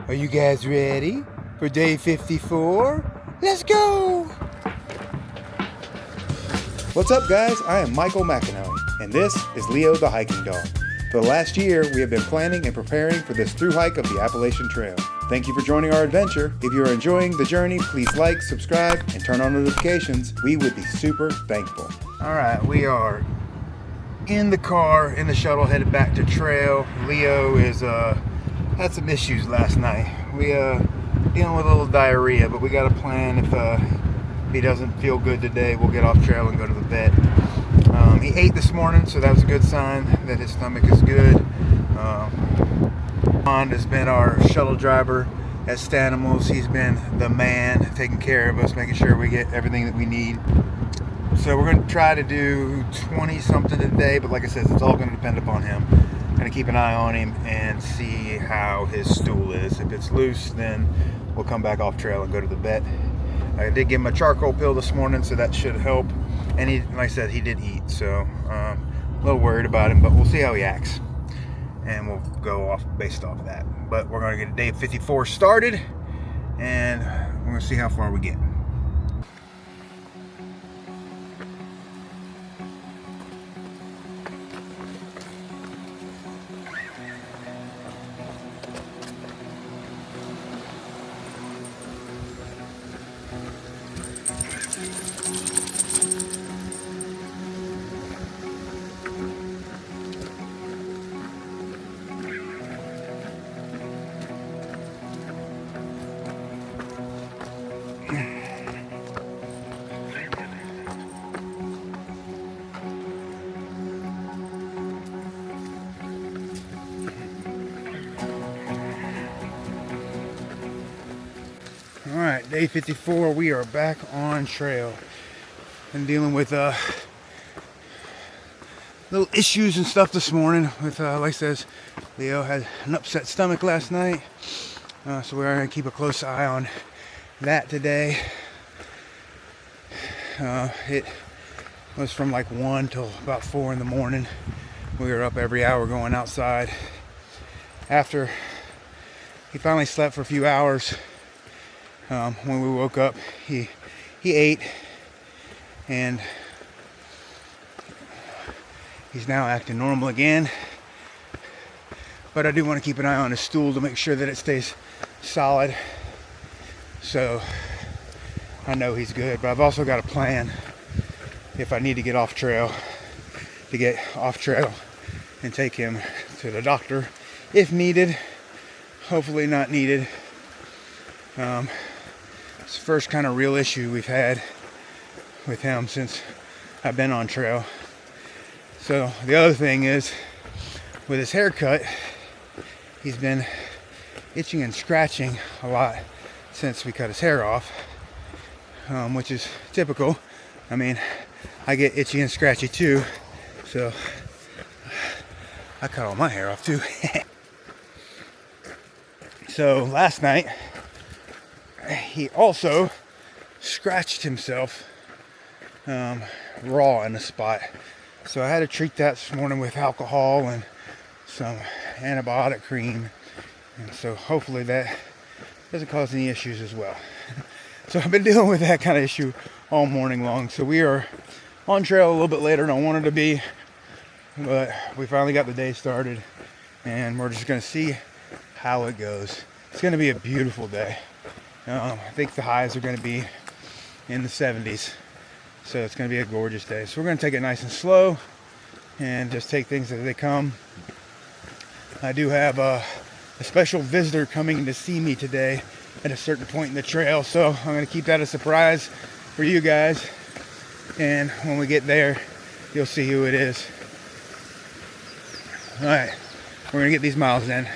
Are you guys ready for day 54? Let's go! What's up, guys? I am Michael McAnally, and this is Leo the Hiking Dog. For the last year, we have been planning and preparing for this thru hike of the Appalachian Trail. Thank you for joining our adventure. If you are enjoying the journey, please like, subscribe, and turn on notifications. We would be super thankful. All right, we are in the car, in the shuttle, headed back to trail. Leo is had some issues last night. We dealing with a little diarrhea, but we got a plan. If he doesn't feel good today, we'll get off trail and go to the vet. He ate this morning, so that was a good sign that his stomach is good. Bond has been our shuttle driver at Stanimals. He's been the man, taking care of us, making sure we get everything that we need. So we're going to try to do 20 something today, but like I said, it's all going to depend upon him. Going to keep an eye on him and see how his stool is. If it's loose, then we'll come back off trail and go to the vet. I did give him a charcoal pill this morning, so that should help. And he, like I said, he did eat, so a little worried about him, but we'll see how he acts. And we'll go off based off of that. But we're going to get day 54 started, and we're going to see how far we get. All right, day 54, we are back on trail. Been dealing with little issues and stuff this morning with, like I said, Leo had an upset stomach last night. So we're gonna keep a close eye on that today. It was from like 1 till about 4 in the morning. We were up every hour going outside. After he finally slept for a few hours, when we woke up, he ate, and he's now acting normal again. But I do want to keep an eye on his stool to make sure that it stays solid, so I know he's good. But I've also got a plan if I need to get off trail, and take him to the doctor if needed. Hopefully not needed. It's the first kind of real issue we've had with him since I've been on trail. So the other thing is, with his haircut, he's been itching and scratching a lot since we cut his hair off, which is typical. I mean, I get itchy and scratchy too, so I cut all my hair off too. So last night, he also scratched himself raw in a spot. So I had to treat that this morning with alcohol and some antibiotic cream. And so hopefully that doesn't cause any issues as well. So I've been dealing with that kind of issue all morning long. So we are on trail a little bit later than I wanted to be. But we finally got the day started. And we're just going to see how it goes. It's going to be a beautiful day. I think the highs are going to be in the 70s, so it's going to be a gorgeous day. So we're going to take it nice and slow and just take things as they come. I do have a special visitor coming to see me today at a certain point in the trail, so I'm going to keep that a surprise for you guys, and when we get there you'll see who it is. Alright, we're going to get these miles in.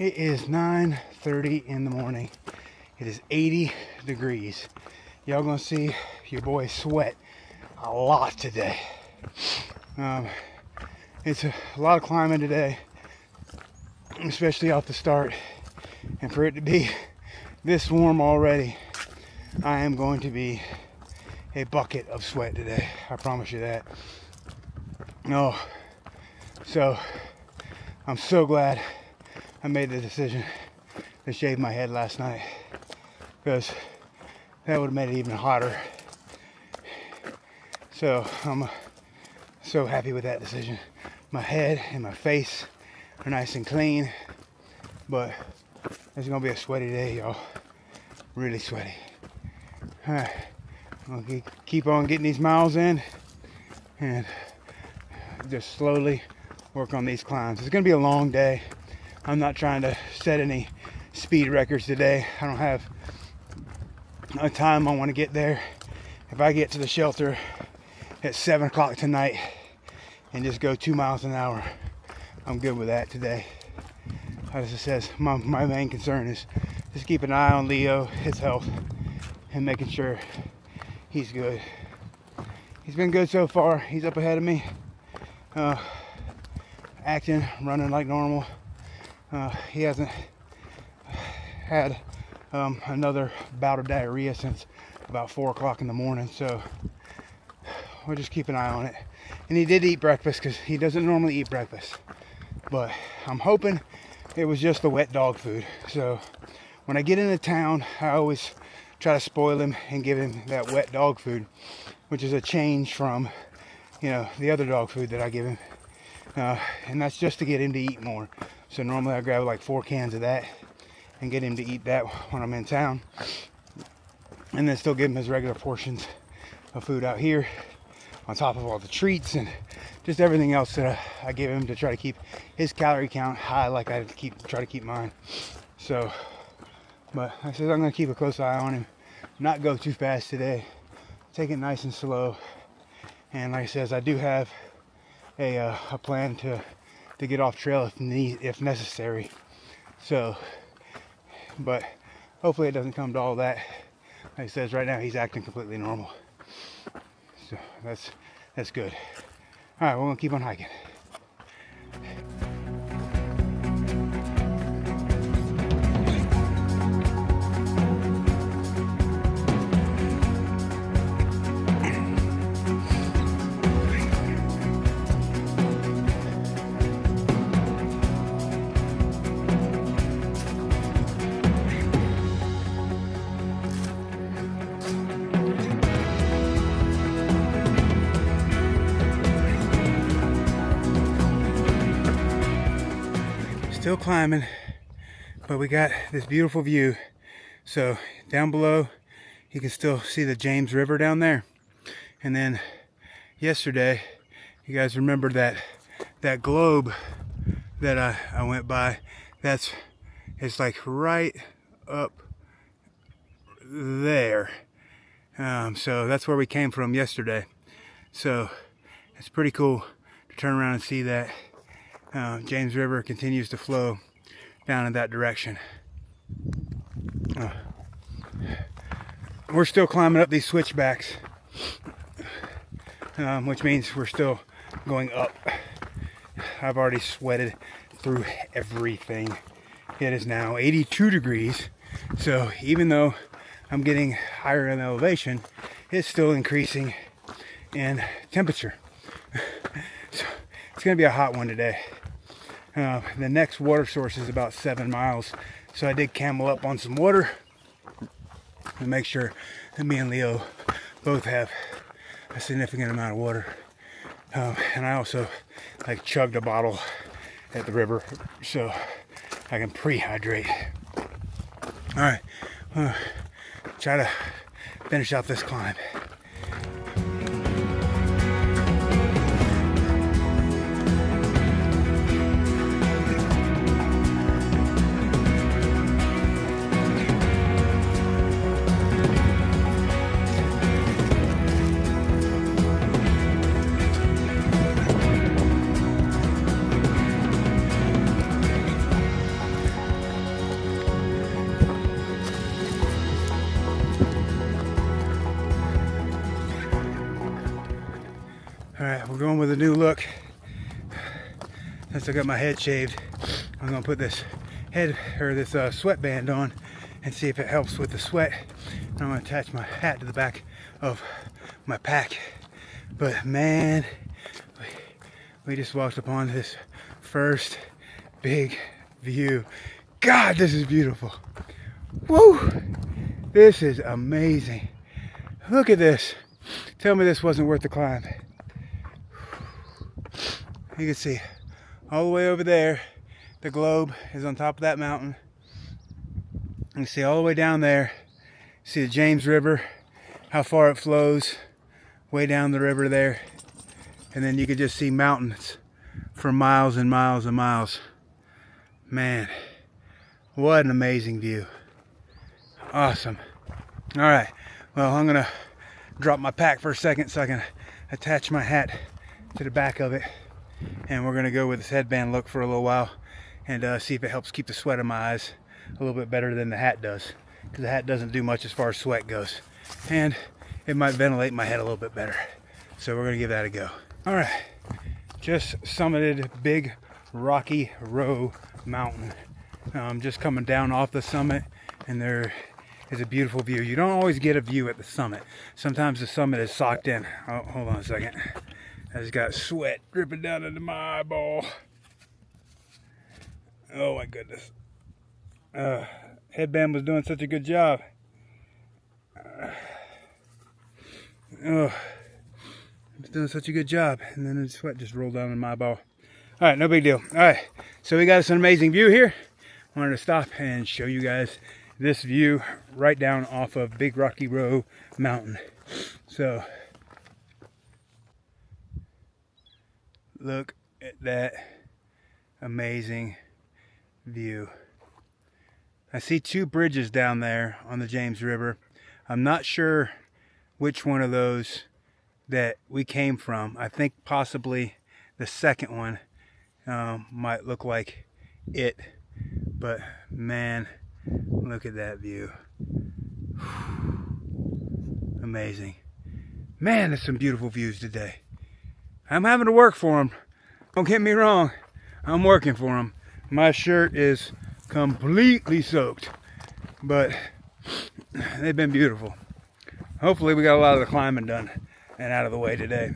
It is 9:30 in the morning. It is 80 degrees. Y'all gonna see your boy sweat a lot today. It's a lot of climbing today, especially off the start. And for it to be this warm already, I am going to be a bucket of sweat today. I promise you that. No, so I'm so glad I made the decision to shave my head last night, because that would have made it even hotter. So I'm so happy with that decision. My head and my face are nice and clean, but it's gonna be a sweaty day, y'all. Really sweaty. All right, I'm gonna keep on getting these miles in and just slowly work on these climbs. It's gonna be a long day. I'm not trying to set any speed records today. I don't have a time I want to get there. If I get to the shelter at 7 o'clock tonight and just go 2 miles an hour, I'm good with that today. As it says, my main concern is just keep an eye on Leo, his health, and making sure he's good. He's been good so far. He's up ahead of me, acting, running like normal. He hasn't had another bout of diarrhea since about 4 o'clock in the morning, so we'll just keep an eye on it. And he did eat breakfast, because he doesn't normally eat breakfast, but I'm hoping it was just the wet dog food. So when I get into town, I always try to spoil him and give him that wet dog food, which is a change from, the other dog food that I give him, and that's just to get him to eat more. So normally I grab like 4 cans of that and get him to eat that when I'm in town, and then still give him his regular portions of food out here, on top of all the treats and just everything else that I give him to try to keep his calorie count high, like I try to keep mine. So, but I said I'm gonna keep a close eye on him, not go too fast today, take it nice and slow. And like I said, I do have a plan to get off trail if necessary. So, but hopefully it doesn't come to all that. Like I said, right now he's acting completely normal. So that's good. All right, we're gonna keep on hiking. Still climbing, but we got this beautiful view. So down below, you can still see the James River down there. And then yesterday, you guys remember that globe that I went by? It's like right up there. So that's where we came from yesterday. So it's pretty cool to turn around and see that. James River continues to flow down in that direction. We're still climbing up these switchbacks, which means we're still going up. I've already sweated through everything. It is now 82 degrees, so even though I'm getting higher in elevation, it's still increasing in temperature. So it's going to be a hot one today. The next water source is about 7 miles, so I did camel up on some water to make sure that me and Leo both have a significant amount of water. And I also chugged a bottle at the river so I can pre-hydrate. All right, try to finish out this climb. we're going with a new look. Since I got my head shaved, I'm gonna put this sweatband on and see if it helps with the sweat. And I'm gonna attach my hat to the back of my pack. But man, we just walked upon this first big view. God, this is beautiful. Woo! This is amazing. Look at this. Tell me this wasn't worth the climb. You can see all the way over there, the globe is on top of that mountain. You can see all the way down there, see the James River, how far it flows, way down the river there. And then you can just see mountains for miles and miles and miles. Man, what an amazing view. Awesome. All right, well, I'm gonna drop my pack for a second so I can attach my hat to the back of it. And we're gonna go with this headband look for a little while and see if it helps keep the sweat in my eyes a little bit better than the hat does, because the hat doesn't do much as far as sweat goes, and it might ventilate my head a little bit better. So we're gonna give that a go. All right, just summited Big Rocky Row Mountain. Just coming down off the summit, and there is a beautiful view. You don't always get a view at the summit. Sometimes the summit is socked in. Oh, hold on a second. I just got sweat dripping down into my eyeball. Oh my goodness. Headband was doing such a good job. It's doing such a good job. And then the sweat just rolled down in my eyeball. All right, no big deal. All right, so we got us an amazing view here. I wanted to stop and show you guys this view right down off of Big Rocky Row Mountain. So look at that amazing view. I see two bridges down there on the James River. I'm not sure which one of those that we came from. I think possibly the second one might look like it, but man, look at that view. Amazing. Man, there's some beautiful views today. I'm having to work for them. Don't get me wrong. I'm working for them. My shirt is completely soaked, but they've been beautiful. Hopefully we got a lot of the climbing done and out of the way today.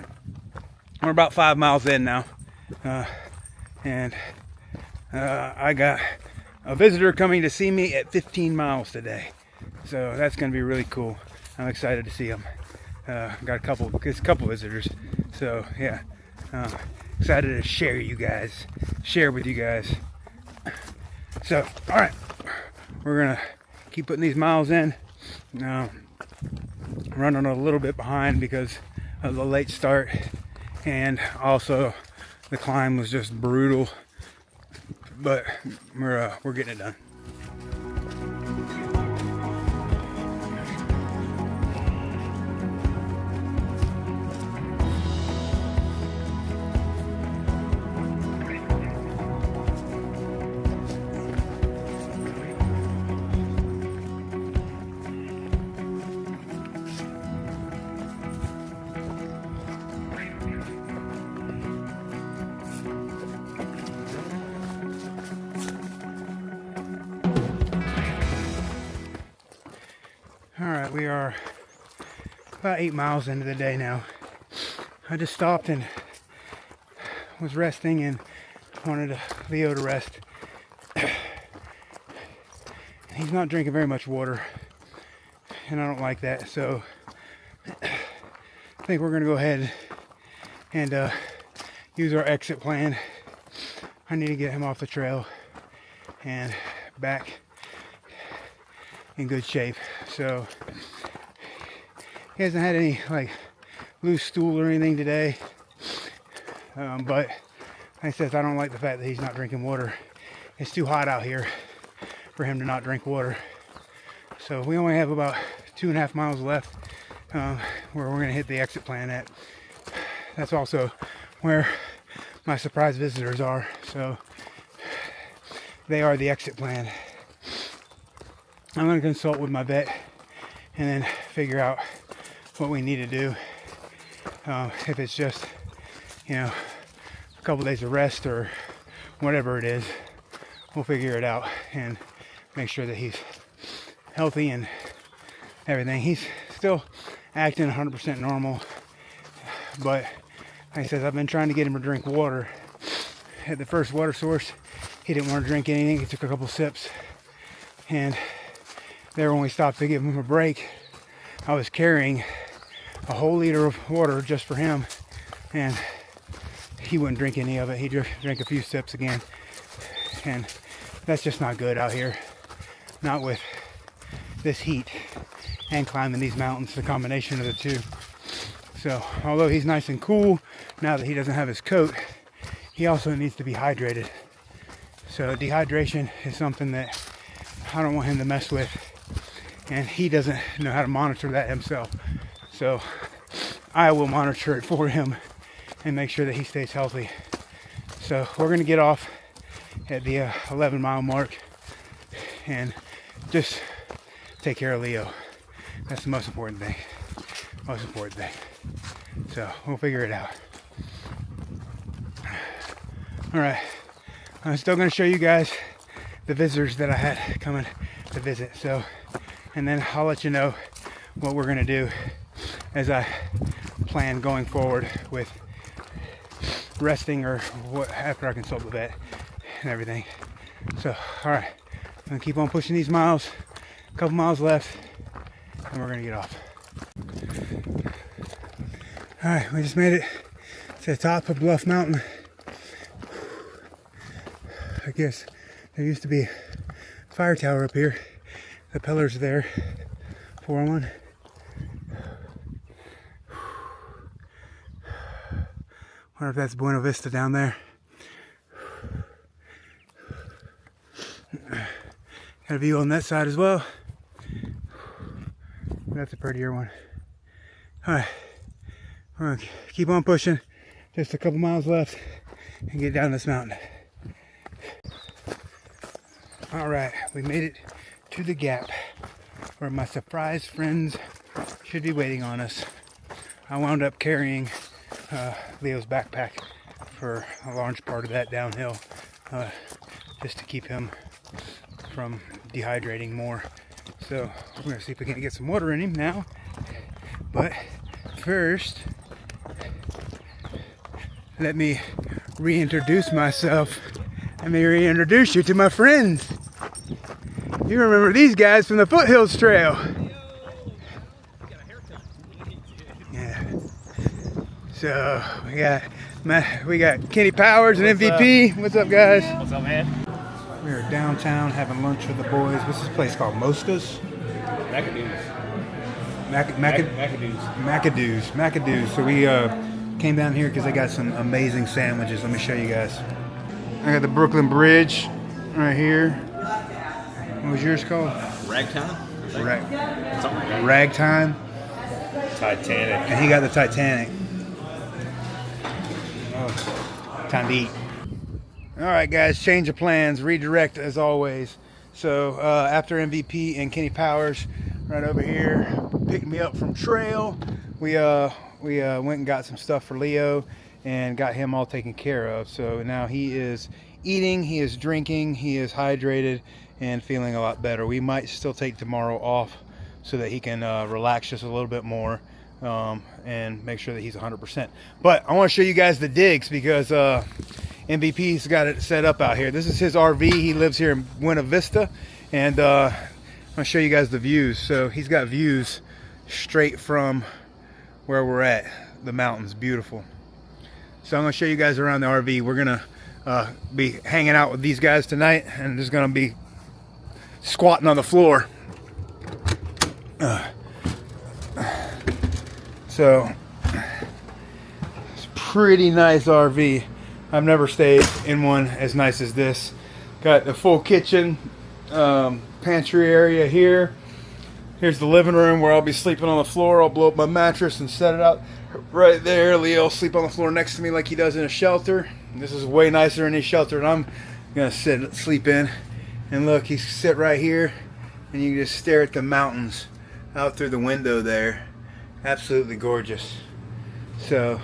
We're about 5 miles in now. And I got a visitor coming to see me at 15 miles today. So that's going to be really cool. I'm excited to see him. Got a couple visitors. So yeah, excited to share with you guys. So, all right, we're gonna keep putting these miles in. Running a little bit behind because of the late start, and also the climb was just brutal. But we're getting it done. All right, we are about 8 miles into the day now. I just stopped and was resting and wanted Leo to rest. He's not drinking very much water, and I don't like that, so I think we're gonna go ahead and use our exit plan. I need to get him off the trail and back in good shape. So he hasn't had any like loose stool or anything today, but he says I don't like the fact that he's not drinking water. It's too hot out here for him to not drink water. So we only have about 2.5 miles left where we're going to hit the exit plan at. That's also where my surprise visitors are, so they are the exit plan. I'm going to consult with my vet and then figure out what we need to do. If it's just you know, a couple days of rest or whatever it is, we'll figure it out and make sure that he's healthy and everything. He's still acting 100% normal, but like I said, I've been trying to get him to drink water. At the first water source, he didn't want to drink anything. He took a couple sips, and there when we stopped to give him a break, I was carrying a whole liter of water just for him, and he wouldn't drink any of it. He drank a few sips again, and that's just not good out here. Not with this heat and climbing these mountains, the combination of the two. So although he's nice and cool now that he doesn't have his coat, he also needs to be hydrated. So dehydration is something that I don't want him to mess with, and he doesn't know how to monitor that himself. So I will monitor it for him and make sure that he stays healthy. So we're gonna get off at the 11-mile mark and just take care of Leo. That's the most important thing. So we'll figure it out. All right, I'm still gonna show you guys the visitors that I had coming to visit. So, and then I'll let you know what we're gonna do as I plan going forward with resting or what after I consult the vet and everything. So, all right, I'm gonna keep on pushing these miles. A couple miles left, and we're gonna get off. All right, we just made it to the top of Bluff Mountain. I guess there used to be a fire tower up here. The pillars are there for one. Wonder if that's Buena Vista down there. Got a view on that side as well. That's a prettier one. Alright, we're gonna keep on pushing. Just a couple miles left and get down this mountain. Alright, we made it to the gap where my surprise friends should be waiting on us. I wound up carrying Leo's backpack for a large part of that downhill, just to keep him from dehydrating more. So we're gonna see if we can get some water in him now. But first, let me reintroduce myself. Let me reintroduce you to my friends. You remember these guys from the Foothills Trail. Yeah. So we got Kenny Powers and MVP. What's up, guys? What's up, man? We are downtown having lunch with the boys. What's this place called? Mosca's? McAdoo's. So we came down here because they got some amazing sandwiches. Let me show you guys. I got the Brooklyn Bridge right here. What was yours called? Ragtime? Something like that. Ragtime. Titanic. And he got the Titanic. Oh, time to eat. All right, guys, change of plans, redirect as always. So after MVP and Kenny Powers right over here picked me up from trail, we went and got some stuff for Leo and got him all taken care of. So now he is eating, he is drinking, he is hydrated and feeling a lot better. We might still take tomorrow off so that he can relax just a little bit more and make sure that he's 100%. But I want to show you guys the digs because MVP's got it set up out here. This is his RV. He lives here in Buena Vista, and I'm gonna show you guys the views. So he's got views straight from where we're at, the mountains. Beautiful. So I'm gonna show you guys around the RV. We're gonna be hanging out with these guys tonight, and there's gonna be squatting on the floor. So it's a pretty nice RV. I've never stayed in one as nice as this. Got the full kitchen, pantry area here. Here's the living room where I'll be sleeping on the floor. I'll blow up my mattress and set it out right there. Leo will sleep on the floor next to me like he does in a shelter. This is way nicer than his shelter than I'm gonna sleep in. And look, he sit right here, and you can just stare at the mountains out through the window there. Absolutely gorgeous. So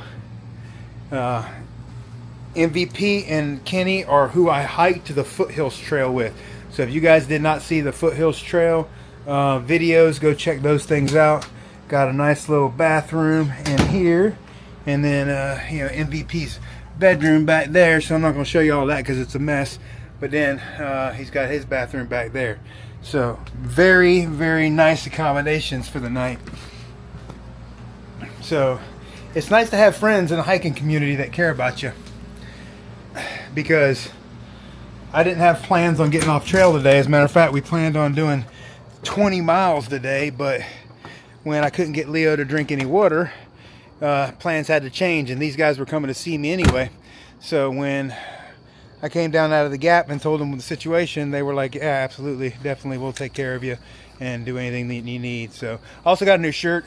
MVP and Kenny are who I hiked the Foothills Trail with. So if you guys did not see the Foothills Trail videos, go check those things out. Got a nice little bathroom in here, and then MVP's bedroom back there. So I'm not going to show you all that because it's a mess. But then he's got his bathroom back there. So very, very nice accommodations for the night. So it's nice to have friends in the hiking community that care about you, because I didn't have plans on getting off trail today. As a matter of fact, we planned on doing 20 miles today, but when I couldn't get Leo to drink any water, plans had to change, and these guys were coming to see me anyway. So when I came down out of the gap and told them the situation, they were like, yeah, absolutely, definitely, we'll take care of you and do anything that you need. So I also got a new shirt.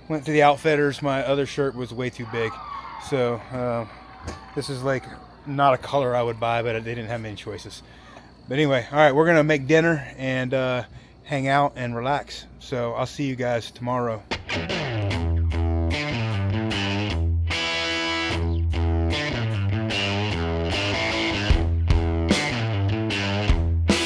Went to the Outfitters. My other shirt was way too big. So this is like not a color I would buy, but they didn't have many choices. But anyway, all right, we're gonna make dinner and hang out and relax. So I'll see you guys tomorrow.